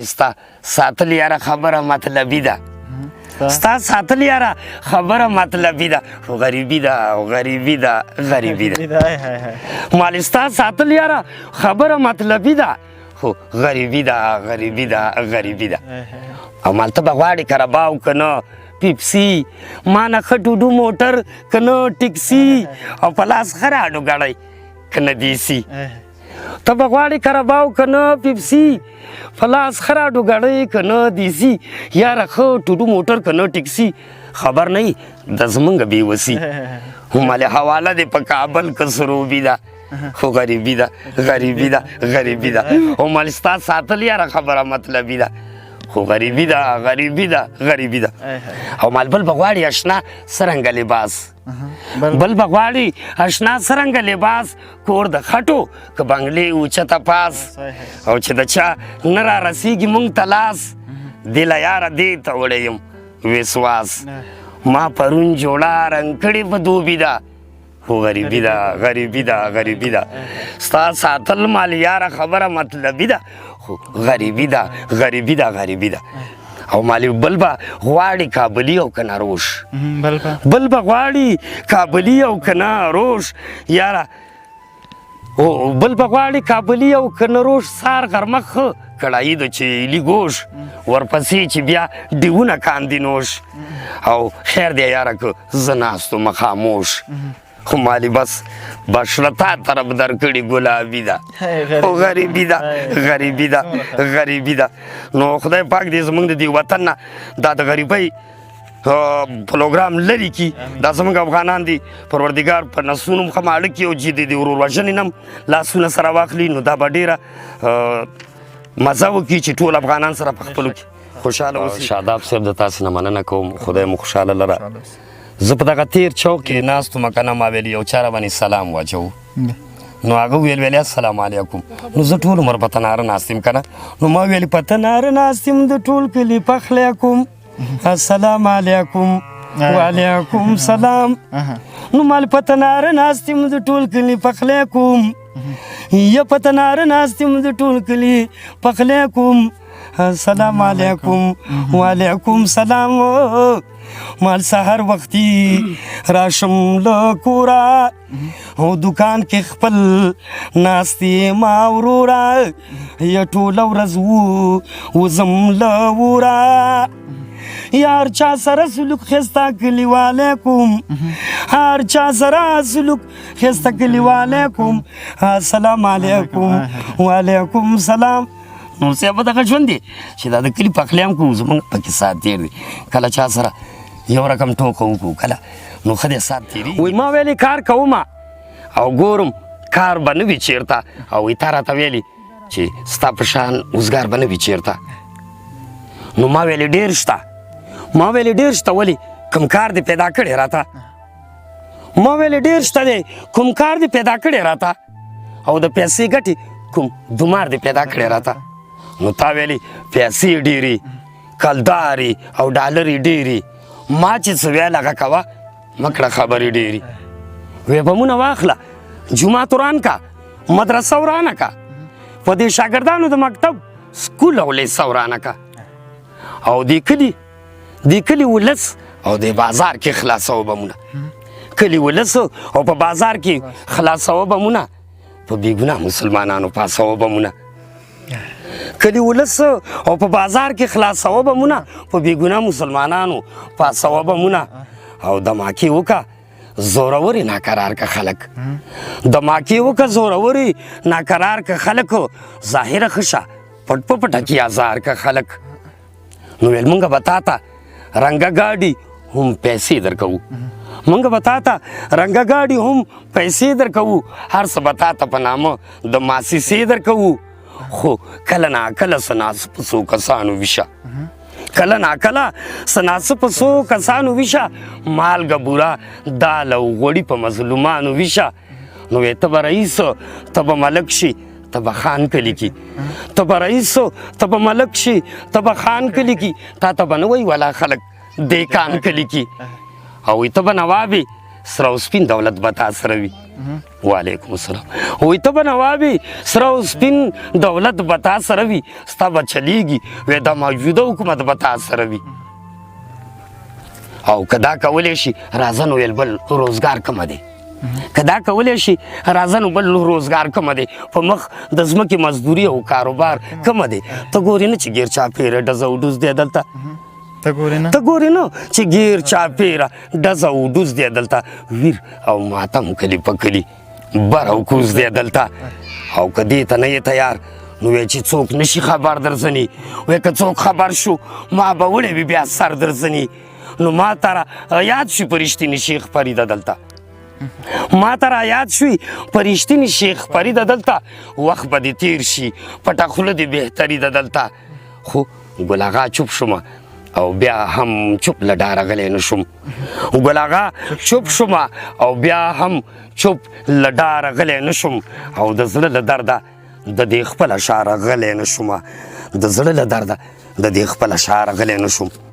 ستا ساتل یاره خبره مطلبی ده ستا ساتل یاره خبره مطلبی ده خو غریبی ده او غریبی ده غریبی ده مال ستا ساتل یاره خبره مطلبی ده خو غریبی ده غریبی ده غریبی ده او مال ته به غواړې کرباو که نه پیپسي ما نه ښه ډوډو موټر که نه ټیکسي او په لاس ښه راډو ګړی که نه دیسي ته به غواړې کرباو که نه پیپسي په لاس ښه راډو ګړی که نه دیسي یاره ښه ټوډو موټر که نه ټیکسي خبر نه یي د زمونږ بېوسي مالې حواله دې په کابل که سروبي ده خو غریبي ده غریبي ده غریبي ده او مال ستا ساتل یاره خبره مطلبي ده خو غریبي ده غریبي ده غریبي ده او مال بل به غواړي اشنا څرنګه لباس بل به غواړي اشنا څرنګه لباس کور د خټو که بنګلې اوچته پاس او چې د چا نه را رسیږي مونږ ته لاس دله یاره دې ته وړی یم وسواس ما پرون جوړه رنګ کړې په دوبي ده خو غریبي ده غریبي ده غریبي ده ستا ساتل مال یاره خبره مطلبي ده خو غریبي ده غریبي ده غریبي ده او مالی بل به غواړي کابلي او که نه روش بل به غواړي کابلي او که نه روش یاره بل به غواړي کابلي او که نه روش سار غرمه ښه کړایي د چیلي ګوش ورپسې چې بیا ډیونه کاندي نوش او خیر دی یاره که زه ناست ومه خاموش خو مالی بس بشره تا طرف در کړي ګلابي ده خو غریبي ده غریبي ده غریبي ده نو خدای پاک دې زمونږ د دې وطن نه دا د غریبۍ پروګرام لرې کي دا زمونږ افغانان دي پروردګار په نسونو خماړه کي او چې د ورور وژنې نه لاسونه سره واخلي نو دا به ډېره مزه وکړي چې ټول افغانان سره په خپلو کې خوشحاله اوسي شاداب صاحب د تاسې نه مننه کوم خدای مو خوشحاله لره زه په دغه تیر چوک کې ناست وم که نه ما ویل یو چا راباندې سلام واچوو نو هغه ویل السلام علیکم نو زه ټول عمر په تناره ناست یم که نه نو ما ویل په تناره ناست یم د ټول کلي پخلی کوم السلام علیکم وعلیکم سلام نو مال په تناره ناست یم د ټول کلي پخلی کوم یا په تناره ناست یم د ټول کلي پخلی کوم السلام علیکم وعلیکم سلام مال سحر وختي راشم له کوره او دکان کې خپل ناستې ما وروره یا ټوله ورځ وزم له وره یار چا سره سلوک ښایسته کلیوالی کوم هر چا سره سلوک ښایسته کلیوالی کوم السلام علیکم وعلیکم سلام نو صاحب دغه ژوند دی چې دا د کلي پخلی هم کوو زمونږ پکې سات تېر دی کله چا سره یو رقم ټوکه وکړو کله نو ښه دی سات تېرېږي وایي ما ویلې کار کومه او ګورم کار به نه وي چېرته او وایي تا راته ویلې چې ستا په شان اوزګار به نه وي چېرته نو ما ویلې ډېر شته ما ویلې ډېر شته ولې کوم کار دې پیدا کړی راته ما ویلې ډېر شته دی کوم کار دې پیدا کړی راته او د پیسې ګټې کوم دمار دې پیدا کړی راته نو تا ویلې پیسې ډېرې کلدارې او ډالرې ډېرې ما چې څه ویل هغه کوه مه کړه خبرې ډېرې وی بمونه واخله جومات وران کا مدرسه ورانه کا په دې شاګردانو د مکتب سکول او لیسه ورانه کا او دې کلي ولس او د بازار کې خلاصوه بمونه کلي ولس او په بازار کې خلاصوه بمونه په بېګناه مسلمانانو پاسوه بمونه کلي ولس او په بازار کې خلاصوه بمونه په بېګناه مسلمانانو پاسوه بمونه او دماکې وکړه زورورې ناقرار که خلک دماکې وکړه زورورې ناقرار که خلک ظاهره ښه شه پټ په پټه کې ازار که خلک نو ویل مونږ به تا ته رنګه ګاډي هم پیسې در کوو مونږ به تا ته رنګه ګاډي هم پیسې در کوو هر څه به تا ته په نامه د ماسیسې در کوو خو کله ناکله څه ناڅه په څو کسانو ویشه کله ناکله څه ناڅه په څو کسانو ویشه مالګه بوره دال او غوړي په مظلومانو ویشه نو وی ته به رئیس ته به ملک شي ته به خان کلي کی ته به رئیس ته به ملک شي ته به خان کلي کی تا ته به نه وایي والا خلک دیکان کلي کی او ته به نوابې سره او سپین دولت به تا سره وي وعلیکم السلام وایي ته به نوابې سره او سپین دولت به تا سره وي ستا به چلیږي وایي دا موجوده حکومت به تا سره وي او که دا کولی شي راځه نو ویل بل روزګار کمه دی که دا کولی شي راځه نو بل روزګار کمه دی په مخ د ځمکې مزدوري او کاروبار کمه دی ته ګورې نه چې ګیر چاپېره ډزه او ډوز دی دلته ته ګورې نه چې ګیر چاپېره ډزه او ډوز دی دلته ویر او ماتم کلي په کلي بر او کوز دی دلته او که دې ته نه یې تیار نو وایي چې څوک نشي خبر درځني وایي که څوک خبر شو ما به وړی وي بیا سر درځني نو ما ته را یاد شي په رښتینې شیخ فریده دلته ما ته را یاد شوي په رښتینې شیخ فریده دلته وخت به دې تیر شي پټه خوله دې بهتري ده دلته خو ګل اغا چوپ شومه او بیا هم چوپ له ډاره غلی نه شوم ګل اغا چوپ شومه او بیا هم چوپ له ډاره غلی نه شوم او د زړه له درده د دې خپله شاره غلی نه شومه د زړه له درده د دې خپله شاره غلی نه شوم